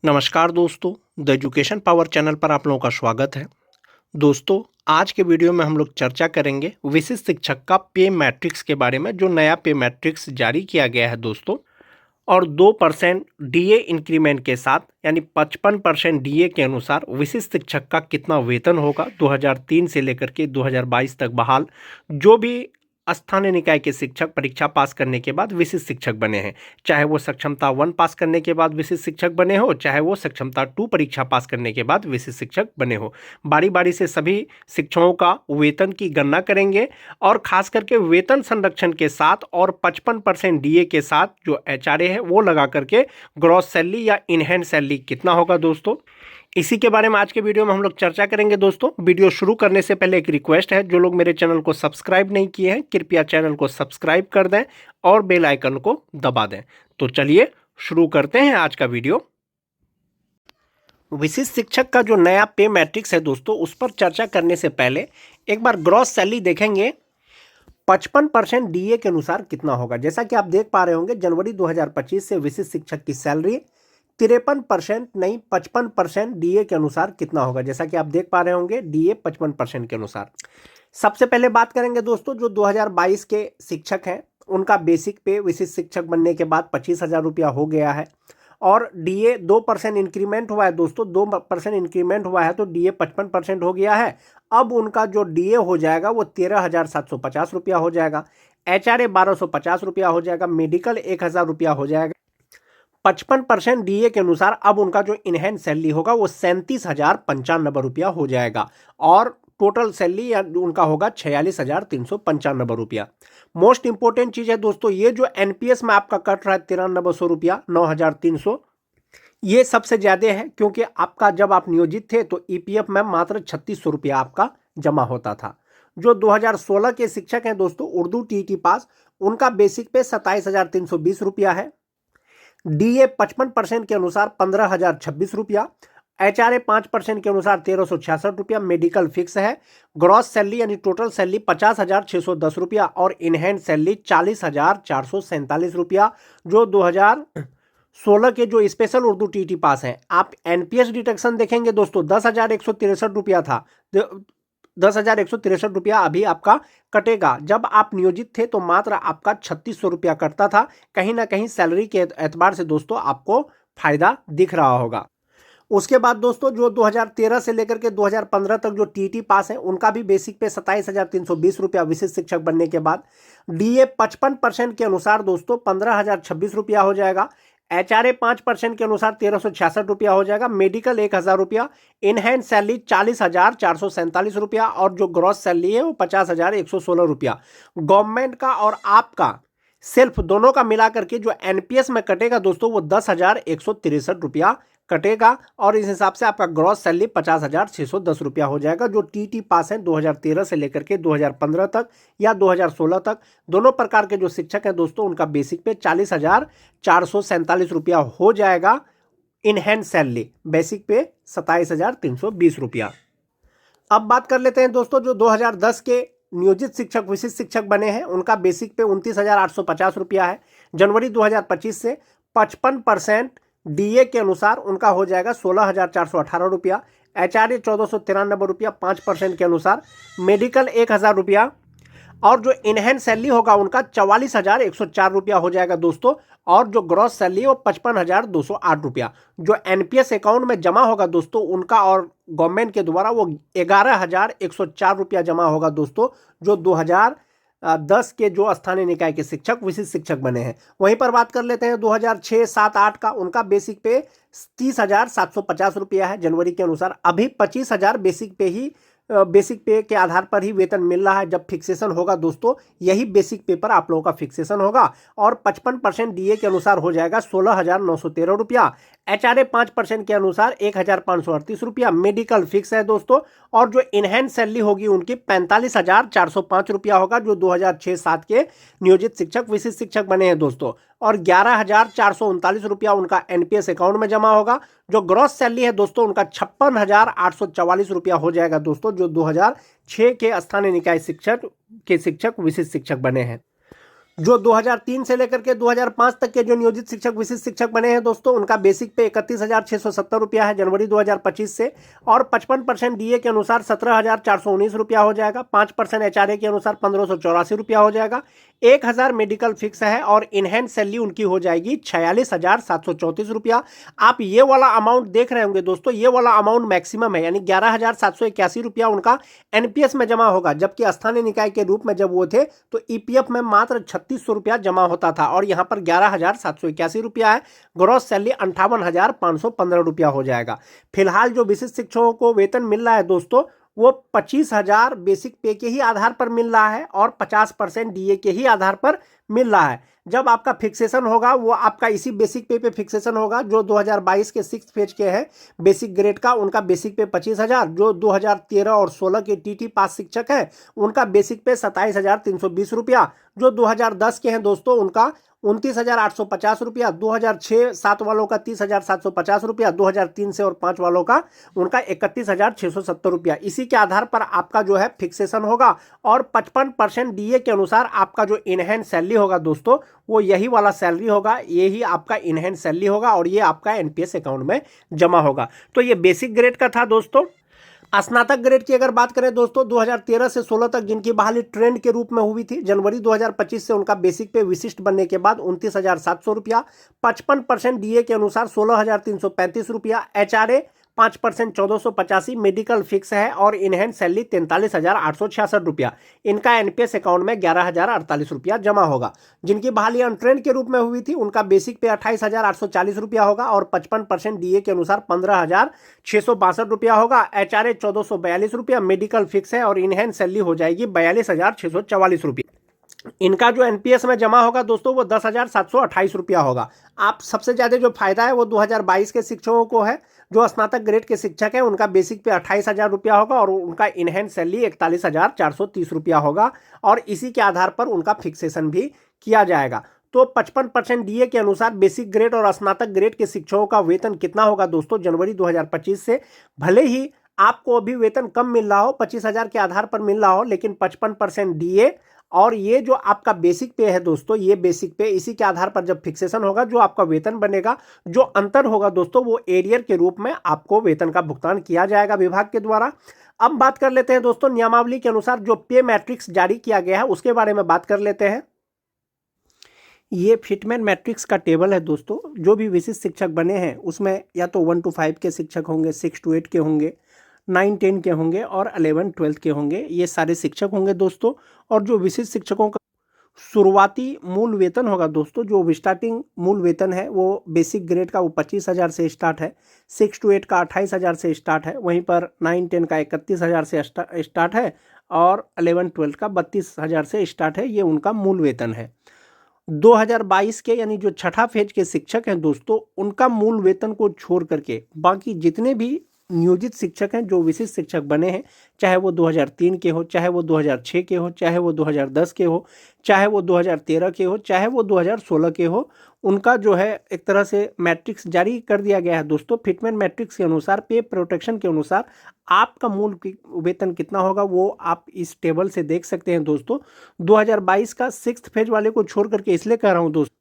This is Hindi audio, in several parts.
नमस्कार दोस्तों, द एजुकेशन पावर चैनल पर आप लोगों का स्वागत है। दोस्तों, आज के वीडियो में हम लोग चर्चा करेंगे विशिष्ट शिक्षक का पे मैट्रिक्स के बारे में, जो नया पे मैट्रिक्स जारी किया गया है दोस्तों। और 2% डीए इंक्रीमेंट के साथ यानी 55% डीए के अनुसार विशिष्ट शिक्षक का कितना वेतन होगा 2003 से लेकर के 2022 तक बहाल जो भी स्थानीय निकाय के शिक्षक परीक्षा पास करने के बाद विशिष्ट शिक्षक बने हैं, चाहे वो सक्षमता 1 पास करने के बाद विशिष्ट शिक्षक बने हो, चाहे वो सक्षमता 2 परीक्षा पास करने के बाद विशिष्ट शिक्षक बने हो। बारी बारी से सभी शिक्षकों का वेतन की गणना करेंगे और खास करके वेतन संरक्षण के साथ और 55% डीए के साथ जो एचआरए है वो लगा करके ग्रॉस सैलरी या इनहैंड सैलरी कितना होगा दोस्तों, इसी के बारे में आज के वीडियो में हम लोग चर्चा करेंगे। दोस्तों, वीडियो शुरू करने से पहले एक रिक्वेस्ट है, जो लोग मेरे चैनल को सब्सक्राइब नहीं किए हैं कृपया चैनल को सब्सक्राइब कर दें और बेल आइकन को दबा दें। तो चलिए शुरू करते हैं आज का वीडियो। विशिष्ट शिक्षक का जो नया पे मैट्रिक्स है दोस्तों, उस पर चर्चा करने से पहले एक बार ग्रॉस सैलरी देखेंगे 55% डीए के अनुसार कितना होगा। जैसा कि आप देख पा रहे होंगे, जनवरी 2025 से विशिष्ट शिक्षक की सैलरी 53% नहीं 55% डीए के अनुसार कितना होगा। जैसा कि आप देख पा रहे होंगे, डीए 55% के अनुसार। सबसे पहले बात करेंगे दोस्तों, जो 2022 के शिक्षक हैं उनका बेसिक पे विशिष्ट शिक्षक बनने के बाद 25,000 रुपया हो गया है और डीए 2% इंक्रीमेंट हुआ है दोस्तों, 2% इंक्रीमेंट हुआ है तो डीए 55% हो गया है। अब उनका जो डीए हो जाएगा वो 13,750 रुपया हो जाएगा, एचआरए 1,250 रुपया हो जाएगा, मेडिकल 1,000 रुपया हो जाएगा। 55% डीए के अनुसार अब उनका जो इनहैंड सैलरी होगा वो 37,095 रुपया हो जाएगा और टोटल सैलरी उनका होगा 46,395 रुपया। मोस्ट इंपॉर्टेंट चीज है दोस्तों, ये जो एनपीएस में आपका कट रहा है 9300 रुपया 9,300, ये सबसे ज्यादा है क्योंकि आपका जब आप नियोजित थे तो ईपीएफ में मात्र 3600 रुपया आपका जमा होता था। जो 2016 के शिक्षक हैं दोस्तों, उर्दू टीटी पास, उनका बेसिक पे 27,320 रुपया है, डीए 55% के अनुसार 15,026 रुपया, एचआरए 5% के अनुसार 1,366 रुपया, मेडिकल फिक्स है, ग्रॉस सैलरी यानी टोटल सैलरी 50,610 रुपया और इनहैंड सैलरी 40,447 रुपया। जो 2016 के जो स्पेशल उर्दू टीटी पास हैं, आप एनपीएस डिडक्शन देखेंगे दोस्तों, 10,163 रुपया था, 10,163 रुपया अभी आपका कटेगा। जब आप नियोजित थे तो मात्र आपका 3,600 रुपया कटता था। कहीं ना कहीं सैलरी के एतबार से दोस्तों आपको फायदा दिख रहा होगा। उसके बाद दोस्तों, जो 2013 से लेकर के 2015 तक जो टीटी पास है उनका भी बेसिक पे 27,320 रुपया विशिष्ट शिक्षक बनने के बाद, डीए 55% के अनुसार दोस्तों 15,026 रुपया हो जाएगा, एचआरए 5% के अनुसार 1,366 रुपया हो जाएगा, मेडिकल 1,000 रुपया, इनहैंड सैलरी 40,447 रुपया और जो ग्रॉस सैलरी है वो 50,116 रुपया। गवर्नमेंट का और आपका सेल्फ दोनों का मिलाकर के जो एनपीएस में कटेगा दोस्तों वो 10,163 रुपया कटेगा और इस हिसाब से आपका ग्रॉस सैलरी 50,610 रुपया हो जाएगा। जो टीटी पास है 2013 से लेकर के 2015 तक या 2016 तक, दोनों प्रकार के जो शिक्षक हैं दोस्तों, उनका बेसिक पे 40,447 रुपया हो जाएगा। इनहैंड सैलरी बेसिक पे 27,320 रुपया। अब बात कर लेते हैं दोस्तों, जो 2010 के नियोजित शिक्षक विशिष्ट शिक्षक बने हैं उनका बेसिक पे 29,850 रुपया है। जनवरी 2025 से 55% डीए के अनुसार उनका हो जाएगा 16,418 रुपया, एचआरए 1,493 रुपया 5% के अनुसार, मेडिकल 1,000 रुपया और जो इनहैंड सैलरी होगा उनका 44,104 रुपया हो जाएगा दोस्तों और जो ग्रॉस सैलरी वो 55,208 रुपया। जो एनपीएस अकाउंट में जमा होगा दोस्तों उनका और गवर्नमेंट के द्वारा वो 11,104 रुपया जमा होगा दोस्तों, जो 2010 के जो स्थानीय निकाय के शिक्षक विशिष्ट शिक्षक बने हैं। वहीं पर बात कर लेते हैं 2006, 7, 8 का, उनका बेसिक पे 30,750 रुपया है जनवरी के अनुसार। अभी 25,000 बेसिक पे के आधार पर ही वेतन मिल रहा है। जब फिक्सेशन होगा दोस्तों, यही बेसिक पे पर आप लोगों का फिक्सेशन होगा और 55% डीए के अनुसार हो जाएगा 16,913 रुपया, एचआरए 5% के अनुसार 1,538 रुपया, मेडिकल फिक्स है दोस्तों और जो इनहैंड सैलरी होगी उनकी 45,405 रुपया होगा, जो 2006-7 के नियोजित शिक्षक विशिष्ट शिक्षक बने हैं दोस्तों और 11,439 रुपया उनका एनपीएस अकाउंट में जमा होगा। जो ग्रॉस सैलरी है दोस्तों उनका 56,844 रुपया हो जाएगा दोस्तों, जो 2006 के स्थानीय निकाय शिक्षक विशिष्ट शिक्षक बने हैं। जो 2003 से लेकर के 2005 तक के जो नियोजित शिक्षक विशिष्ट शिक्षक बने हैं दोस्तों, उनका बेसिक पे 31,670 रुपया है जनवरी 2025 से, और 55% डीए के अनुसार 17,419 रुपया हो जाएगा। 5% एचआरए के अनुसार 1,584 रुपया हो जाएगा। 1,000 मेडिकल फिक्स है और इनहैंड सैलरी उनकी हो जाएगी 46,734 रुपया। आप ये वाला अमाउंट देख रहे होंगे दोस्तों, ये वाला अमाउंट मैक्सिमम है, यानी 11,781 रुपया उनका एनपीएस में जमा होगा, जबकि स्थानीय निकाय के रूप में जब वो थे तो ईपीएफ में मात्र 3,600 रुपया जमा होता था, और यहाँ पर 11,781 रुपया है। ग्रॉस सैलरी 58,515 रुपया हो जाएगा। फिलहाल जो विशिष्ट शिक्षकों को वेतन मिल रहा है दोस्तों, वो 25,000 बेसिक पे के ही आधार पर मिल रहा है और 50% डीए के ही आधार पर मिल रहा है। जब आपका फिक्सेशन होगा वो आपका इसी बेसिक पे फिक्सेशन होगा। जो 2022 के 6th फेज के हैं बेसिक ग्रेड का, उनका बेसिक पे 25,000। जो 2013 और 16 के टीटी पास शिक्षक हैं उनका बेसिक पे 27,320 रुपया। जो 2010 के हैं दोस्तों उनका 29,850 रुपया। 2006-7 वालों का 30,750 रुपया। 2003 से और 5 वालों का उनका 31,670 रुपया। इसी के आधार पर आपका जो है फिक्सेशन होगा, और 55% डीए के अनुसार आपका जो इनहैंड सैलरी होगा दोस्तों, वो यही वाला सैलरी होगा, यही आपका इनहैंड सैलरी होगा, और ये आपका एनपीएस अकाउंट में जमा होगा। तो ये बेसिक ग्रेड का था दोस्तों। स्नातक ग्रेड की अगर बात करें दोस्तों, 2013 से 16 तक जिनकी बहाली ट्रेंड के रूप में हुई थी, जनवरी 2025 से उनका बेसिक पे विशिष्ट बनने के बाद 29,700 रुपया। 55% डीए के अनुसार 16,335 रुपया। एचआरए 5% 1,485। मेडिकल फिक्स है और इनहैंड सैलरी 43,866 रुपया। इनका एनपीएस अकाउंट में 11,048 रुपया जमा होगा। जिनकी बहाली अनट्रेंड के रूप में हुई थी उनका बेसिक पे 28,840 रुपया होगा, और 55% डीए के अनुसार 15,662 रुपया होगा। एचआरए 1,442 रुपया। मेडिकल फिक्स है और इनहैंड सैलरी हो जाएगी 42,644 रुपया। इनका जो एनपीएस में जमा होगा दोस्तों वो 10,728 रुपया होगा। आप सबसे ज़्यादा जो फायदा है वो 2022 के शिक्षकों को है। जो स्नातक ग्रेड के शिक्षक हैं उनका बेसिक पे 28,000 रुपया होगा, और उनका इनहैंड सैलरी 41,430 रुपया होगा, और इसी के आधार पर उनका फिक्सेशन भी किया जाएगा। तो 55% डीए के अनुसार बेसिक ग्रेड और स्नातक ग्रेड के शिक्षकों का वेतन कितना होगा दोस्तों जनवरी 2025 से? भले ही आपको अभी वेतन कम मिल रहा हो, 25,000 के आधार पर मिल रहा हो, लेकिन 55% डीए और ये जो आपका बेसिक पे है दोस्तों, ये बेसिक पे इसी के आधार पर जब फिक्सेशन होगा जो आपका वेतन बनेगा, जो अंतर होगा दोस्तों वो एरियर के रूप में आपको वेतन का भुगतान किया जाएगा विभाग के द्वारा। अब बात कर लेते हैं दोस्तों नियमावली के अनुसार जो पे मैट्रिक्स जारी किया गया है उसके बारे में बात कर लेते हैं। ये फिटमैन मैट्रिक्स का टेबल है दोस्तों। जो भी विशिष्ट शिक्षक बने हैं उसमें या तो 1 to 5 के शिक्षक होंगे, 6 to 8 के होंगे, 9-10 के होंगे और 11-12 के होंगे। ये सारे शिक्षक होंगे दोस्तों। और जो विशिष्ट शिक्षकों का शुरुआती मूल वेतन होगा दोस्तों, जो स्टार्टिंग मूल वेतन है वो बेसिक ग्रेड का वो 25,000 से स्टार्ट है। 6 to 8 का 28,000 से स्टार्ट है। वहीं पर 9-10 का 31,000 से स्टार्ट है, और 11-12 का 32,000 से स्टार्ट है। ये उनका मूल वेतन है। 2022 के यानी जो छठा फेज के शिक्षक हैं दोस्तों, उनका मूल वेतन को छोड़ करके बाकी जितने भी नियोजित शिक्षक हैं जो विशिष्ट शिक्षक बने हैं, चाहे वो 2003 के हो, चाहे वो 2006 के हो, चाहे वो 2010 के हो, चाहे वो 2013 के हो, चाहे वो 2016 के हो, उनका जो है एक तरह से मैट्रिक्स जारी कर दिया गया है दोस्तों। फिटमैन मैट्रिक्स के अनुसार, पे प्रोटेक्शन के अनुसार आपका मूल वेतन कितना होगा वो आप इस टेबल से देख सकते हैं दोस्तों। 2022 का 6th फेज वाले को छोड़ करके इसलिए कह रहा हूँ दोस्तों,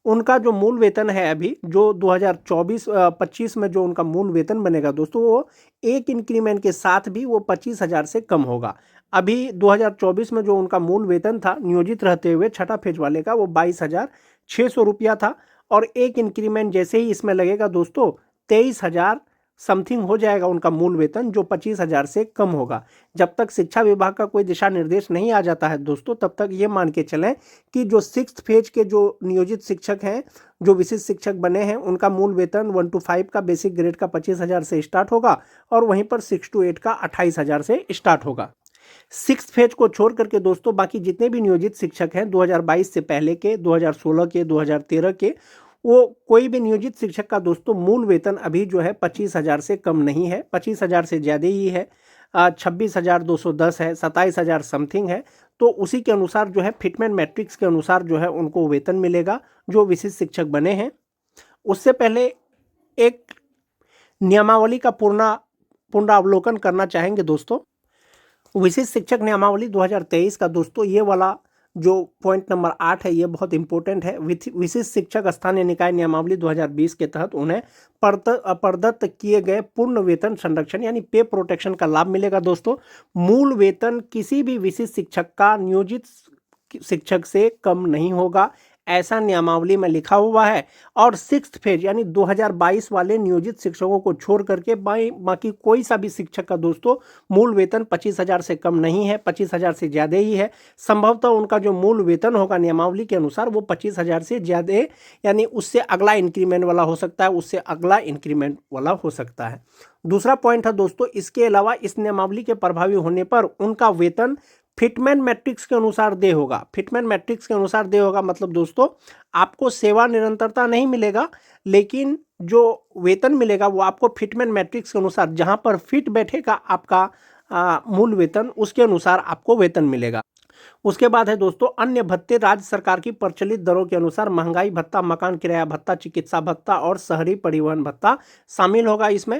उनका जो मूल वेतन है अभी जो 2024-25 में जो उनका मूल वेतन बनेगा दोस्तों, वो एक इंक्रीमेंट के साथ भी वो 25,000 से कम होगा। अभी 2024 में जो उनका मूल वेतन था नियोजित रहते हुए छठा फेज वाले का, वो 22,600 रुपया था, और एक इंक्रीमेंट जैसे ही इसमें लगेगा दोस्तों 23,000 समथिंग हो जाएगा उनका मूल वेतन, जो 25,000 से कम होगा। जब तक शिक्षा विभाग का कोई दिशा निर्देश नहीं आ जाता है दोस्तों, तब तक ये मान के चलें कि जो 6th फेज के जो नियोजित शिक्षक हैं, जो विशिष्ट शिक्षक बने हैं, उनका मूल वेतन 1 to 5 का बेसिक ग्रेड का 25,000 से स्टार्ट होगा, और वहीं पर 6 to 8 का 28,000 से स्टार्ट होगा। 6th फेज को छोड़ करके दोस्तों बाकी जितने भी नियोजित शिक्षक हैं 2022 से पहले के, 2016 के, 2013 के, वो कोई भी नियोजित शिक्षक का दोस्तों मूल वेतन अभी जो है 25,000 से कम नहीं है, 25,000 से ज़्यादा ही है। 26,210 है, 27,000 समथिंग है। तो उसी के अनुसार जो है फिटमैन मैट्रिक्स के अनुसार जो है उनको वेतन मिलेगा जो विशिष्ट शिक्षक बने हैं। उससे पहले एक नियमावली का पुनरावलोकन करना चाहेंगे दोस्तों। विशिष्ट शिक्षक नियमावली 2023 का दोस्तों ये वाला जो पॉइंट नंबर 8 है, ये बहुत इंपॉर्टेंट है। विशिष्ट शिक्षक स्थानीय निकाय नियमावली 2020 के तहत उन्हें प्रदत्त किए गए पूर्ण वेतन संरक्षण यानी पे प्रोटेक्शन का लाभ मिलेगा दोस्तों। मूल वेतन किसी भी विशिष्ट शिक्षक का नियोजित शिक्षक से कम नहीं होगा, ऐसा नियमावली में लिखा हुआ है। और सिक्स्थ फेज यानी 2022 वाले नियोजित शिक्षकों को छोड़ करके बाकी कोई सा भी शिक्षक का दोस्तों मूल वेतन 25,000 से कम नहीं है, 25,000 से ज़्यादा ही है। संभवतः उनका जो मूल वेतन होगा नियमावली के अनुसार वो 25,000 से ज़्यादा यानी उससे अगला इंक्रीमेंट वाला हो सकता है, उससे अगला इंक्रीमेंट वाला हो सकता है। दूसरा पॉइंट है दोस्तों, इसके अलावा इस नियमावली के प्रभावी होने पर उनका वेतन फिटमैन मैट्रिक्स के अनुसार दे होगा। फिटमैन मैट्रिक्स के अनुसार दे होगा मतलब दोस्तों आपको सेवा निरंतरता नहीं मिलेगा, लेकिन जो वेतन मिलेगा वो आपको फिटमैन मैट्रिक्स के अनुसार जहां पर फिट बैठेगा आपका मूल वेतन, उसके अनुसार आपको वेतन मिलेगा। उसके बाद है दोस्तों अन्य भत्ते राज्य सरकार की प्रचलित दरों के अनुसार महंगाई भत्ता, मकान किराया भत्ता, चिकित्सा भत्ता और शहरी परिवहन भत्ता शामिल होगा इसमें।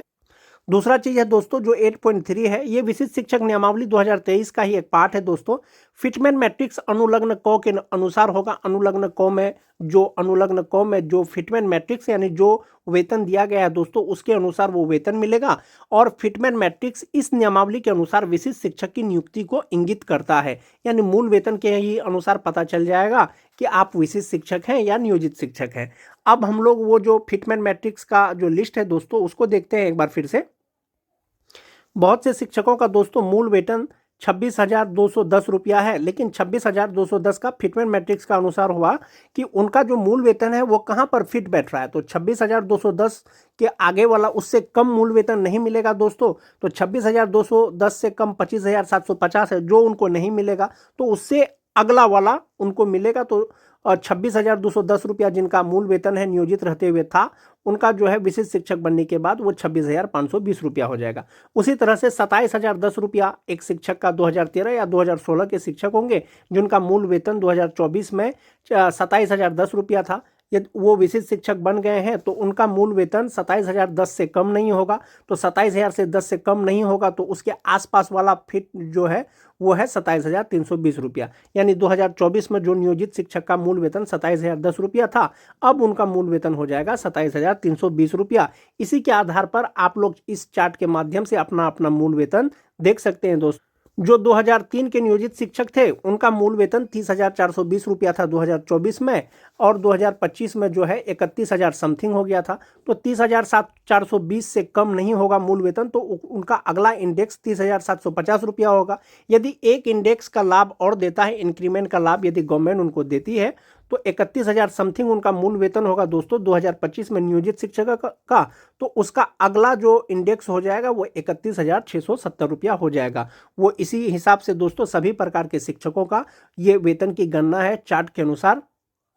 दूसरा चीज है दोस्तों जो 8.3 है, ये विशिष्ट शिक्षक नियमावली 2023 का ही एक पार्ट है दोस्तों। फिटमैन मैट्रिक्स अनुलग्न क के अनुसार होगा। अनुलग्न क में जो फिटमैन मैट्रिक्स यानी जो वेतन दिया गया है दोस्तों उसके अनुसार वो वेतन मिलेगा। और फिटमैन मैट्रिक्स इस नियमावली के अनुसार विशिष्ट शिक्षक की नियुक्ति को इंगित करता है, यानी मूल वेतन के ही अनुसार पता चल जाएगा कि आप विशिष्ट शिक्षक हैं या नियोजित शिक्षक हैं। अब हम लोग वो जो फिटमैन मैट्रिक्स का जो लिस्ट है दोस्तों उसको देखते हैं एक बार फिर से। बहुत से शिक्षकों का दोस्तों मूल वेतन 26,210 रुपया है, लेकिन 26,210 का फिटमैन मैट्रिक्स का अनुसार हुआ कि उनका जो मूल वेतन है वो कहाँ पर फिट बैठ रहा है। तो 26,210 के आगे वाला उससे कम मूल वेतन नहीं मिलेगा दोस्तों। तो 26,210 से कम 25,750 है जो उनको नहीं मिलेगा, तो उससे अगला वाला उनको मिलेगा। तो 26,210 रुपया जिनका मूल वेतन है नियोजित रहते हुए था, उनका जो है विशिष्ट शिक्षक बनने के बाद वो 26,520 रुपया हो जाएगा। उसी तरह से 27,010 रुपया एक शिक्षक का 2013 या 2016 के शिक्षक होंगे जिनका मूल वेतन 2024 में 27,010 रुपया था। यदि वो विशिष्ट शिक्षक बन गए हैं तो उनका मूल वेतन 27,010 से कम नहीं होगा। तो 27,000 से 10 से कम नहीं होगा, तो उसके आसपास वाला फिट जो है वो है 27,320 रुपया। यानी 2024 में जो नियोजित शिक्षक का मूल वेतन 27,010 रुपया था, अब उनका मूल वेतन हो जाएगा 27,320 रुपया। इसी के आधार पर आप लोग इस चार्ट के माध्यम से अपना अपना मूल वेतन देख सकते हैं दोस्तों। जो 2003 के नियोजित शिक्षक थे उनका मूल वेतन 30,420 रुपया था 2024 में, और 2025 में जो है 31,000 समथिंग हो गया था। तो 30,420 से कम नहीं होगा मूल वेतन, तो उनका अगला इंडेक्स 30,750 रुपया होगा। यदि एक इंडेक्स का लाभ और देता है, इंक्रीमेंट का लाभ यदि गवर्नमेंट उनको देती है, तो 31,000 समथिंग उनका मूल वेतन होगा दोस्तों 2025 में नियोजित शिक्षक का। तो उसका अगला जो इंडेक्स हो जाएगा वो 31,670 रुपया हो जाएगा। वो इसी हिसाब से दोस्तों सभी प्रकार के शिक्षकों का ये वेतन की गणना है चार्ट के अनुसार,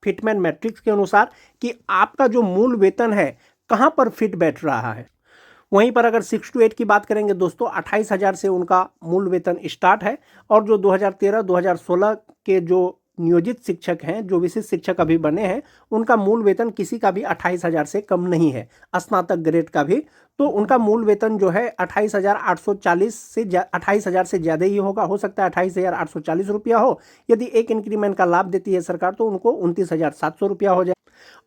फिटमैन मैट्रिक्स के अनुसार, कि आपका जो मूल वेतन है कहाँ पर फिट बैठ रहा है। वहीं पर अगर 6 to 8 की बात करेंगे दोस्तों, 28,000 से उनका मूल वेतन स्टार्ट है। और जो 2013-2016 के जो नियोजित शिक्षक हैं, जो विशिष्ट शिक्षक अभी बने हैं, उनका मूल वेतन किसी का भी 28,000 से कम नहीं है, स्नातक ग्रेड का भी। तो उनका मूल वेतन जो है 28,840 से 28,000 से ज़्यादा ही होगा। हो सकता है 28,840 रुपया हो। यदि एक इंक्रीमेंट का लाभ देती है सरकार तो उनको 29,700 रुपया हो जाए।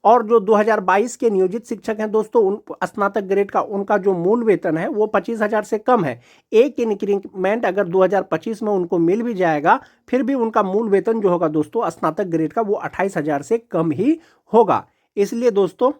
और जो 2022 के नियोजित शिक्षक हैं दोस्तों, उन स्नातक ग्रेड का उनका जो मूल वेतन है वो 25,000 से कम है। एक इंक्रीमेंट अगर 2025 में उनको मिल भी जाएगा, फिर भी उनका मूल वेतन जो होगा दोस्तों स्नातक ग्रेड का वो 28,000 से कम ही होगा। इसलिए दोस्तों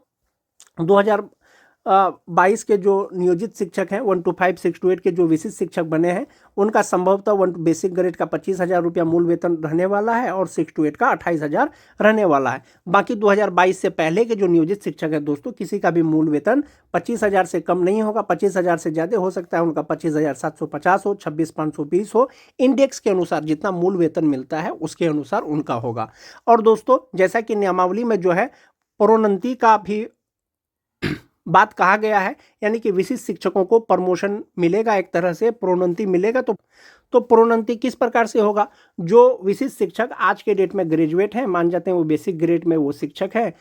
2022 के जो नियोजित शिक्षक हैं 1 to 5, 6 to 8 के जो विशिष्ट शिक्षक बने हैं, उनका संभवतः 1 बेसिक ग्रेड का 25,000 रुपया मूल वेतन रहने वाला है और 6 to 8 का 28,000 रहने वाला है। बाकी 2022 से पहले के जो नियोजित शिक्षक हैं दोस्तों, किसी का भी मूल वेतन 25,000 से कम नहीं होगा। 25,000 से ज़्यादा हो सकता है उनका 25,750 हो, 26,520 हो। इंडेक्स के अनुसार जितना मूल वेतन मिलता है उसके अनुसार उनका होगा। और दोस्तों जैसा कि नियमावली में जो है प्रोन्नति का भी बात कहा गया है, यानी कि विशिष्ट शिक्षकों को प्रमोशन मिलेगा, एक तरह से प्रोन्नति मिलेगा। तो प्रोन्नति किस प्रकार से होगा? जो विशिष्ट शिक्षक आज के डेट में ग्रेजुएट हैं, मान जाते हैं वो बेसिक ग्रेड में वो शिक्षक है,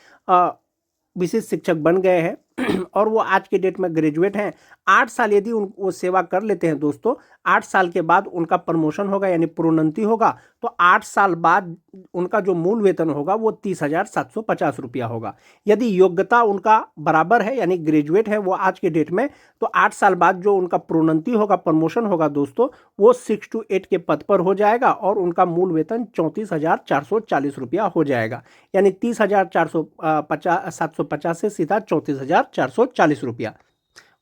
विशिष्ट शिक्षक बन गए हैं, और वो आज के डेट में ग्रेजुएट हैं, 8 साल यदि वो सेवा कर लेते हैं दोस्तों, 8 साल के बाद उनका प्रमोशन होगा यानी प्रोन्नति होगा, तो 8 साल बाद उनका जो मूल वेतन होगा वो 30,750 रुपया होगा। यदि योग्यता उनका बराबर है यानी ग्रेजुएट है वो आज के डेट में, तो 8 साल बाद जो उनका प्रोन्नति होगा, प्रमोशन होगा दोस्तों, वो 6 to 8 के पद पर हो जाएगा और उनका मूल वेतन 34,440 रुपया हो जाएगा। यानी 30,750 से सीधा 34,440 रुपया।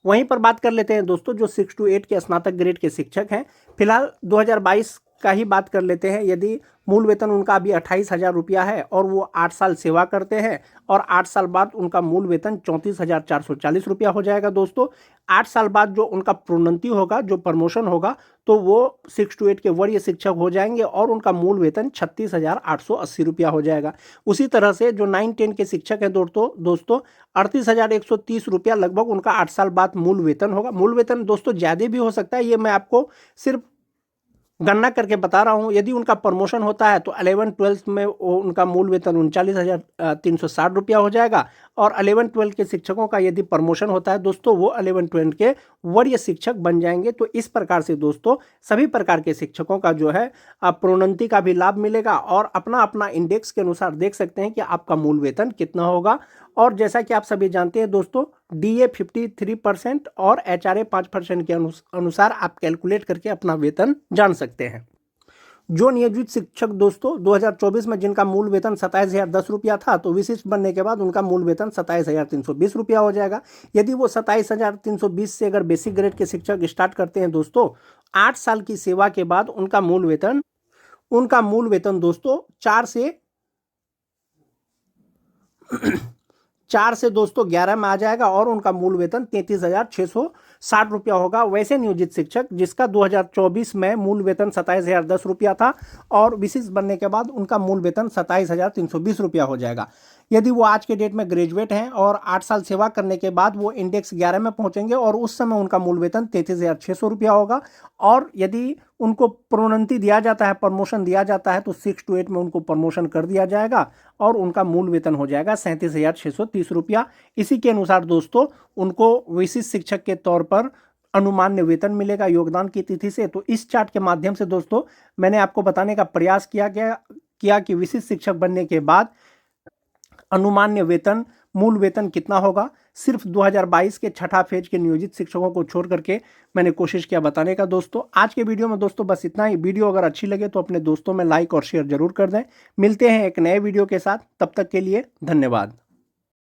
वहीं पर बात कर लेते हैं दोस्तों जो 6 to 8 के स्नातक ग्रेड के शिक्षक हैं, फिलहाल 2022 का ही बात कर लेते हैं। यदि मूल वेतन उनका अभी 28,000 रुपया है और वो 8 साल सेवा करते हैं और 8 साल बाद उनका मूल वेतन 34,440 रुपया हो जाएगा दोस्तों। 8 साल बाद जो उनका प्रोन्नति होगा, जो प्रमोशन होगा, तो वो 6 to 8 के वरीय शिक्षक हो जाएंगे और उनका मूल वेतन 36,880 रुपया हो जाएगा। उसी तरह से जो 9-10 के शिक्षक हैं दोस्तों 38,130 रुपया लगभग उनका 8 साल बाद मूल वेतन होगा। मूल वेतन दोस्तों ज़्यादा भी हो सकता है, ये मैं आपको सिर्फ गणना करके बता रहा हूँ। यदि उनका प्रमोशन होता है तो 11-12 में उनका मूल वेतन 39,360 रुपया हो जाएगा और 11-12 के शिक्षकों का यदि प्रमोशन होता है दोस्तों वो 11-12 के वरीय शिक्षक बन जाएंगे। तो इस प्रकार से दोस्तों सभी प्रकार के शिक्षकों का जो है प्रोन्नति का भी लाभ मिलेगा और अपना अपना इंडेक्स के अनुसार देख सकते हैं कि आपका मूल वेतन कितना होगा। और जैसा कि आप सभी जानते हैं दोस्तों, DA 53% और HRA 5% के अनुसार आप कैलकुलेट करके अपना वेतन जान सकते हैं। जो नियोजित शिक्षक दोस्तों 2024 में जिनका मूल वेतन 27,010 रुपया था, तो विशिष्ट बनने के बाद उनका मूल वेतन 27,320 रुपया हो जाएगा। यदि वो 27,320 से अगर बेसिक ग्रेड के शिक्षक स्टार्ट करते हैं दोस्तों, 8 साल की सेवा के बाद उनका मूल वेतन दोस्तों 4 से दोस्तों 11 में आ जाएगा और उनका मूल वेतन 33,660 रुपया होगा। वैसे नियोजित शिक्षक जिसका 2024 में मूल वेतन 27,010 रुपया था और विशिष्ट बनने के बाद उनका मूल वेतन 27,320 रुपया हो जाएगा। यदि वो आज के डेट में ग्रेजुएट हैं और 8 साल सेवा करने के बाद वो इंडेक्स 11 में पहुंचेंगे और उस समय उनका मूल वेतन 33,600 रुपया होगा। और यदि उनको प्रोन्नति दिया जाता है, प्रमोशन दिया जाता है, तो 6 to 8 में उनको प्रमोशन कर दिया जाएगा और उनका मूल वेतन हो जाएगा 37,630 रुपया। इसी के अनुसार दोस्तों उनको विशिष्ट शिक्षक के तौर पर अनुमान्य वेतन मिलेगा योगदान की तिथि से। तो इस चार्ट के माध्यम से दोस्तों मैंने आपको बताने का प्रयास किया कि विशिष्ट शिक्षक बनने के बाद अनुमान्य वेतन, मूल वेतन कितना होगा। सिर्फ 2022 के छठा फेज के नियोजित शिक्षकों को छोड़ करके मैंने कोशिश किया बताने का दोस्तों। आज के वीडियो में दोस्तों बस इतना ही। वीडियो अगर अच्छी लगे तो अपने दोस्तों में लाइक और शेयर जरूर कर दें। मिलते हैं एक नए वीडियो के साथ, तब तक के लिए धन्यवाद।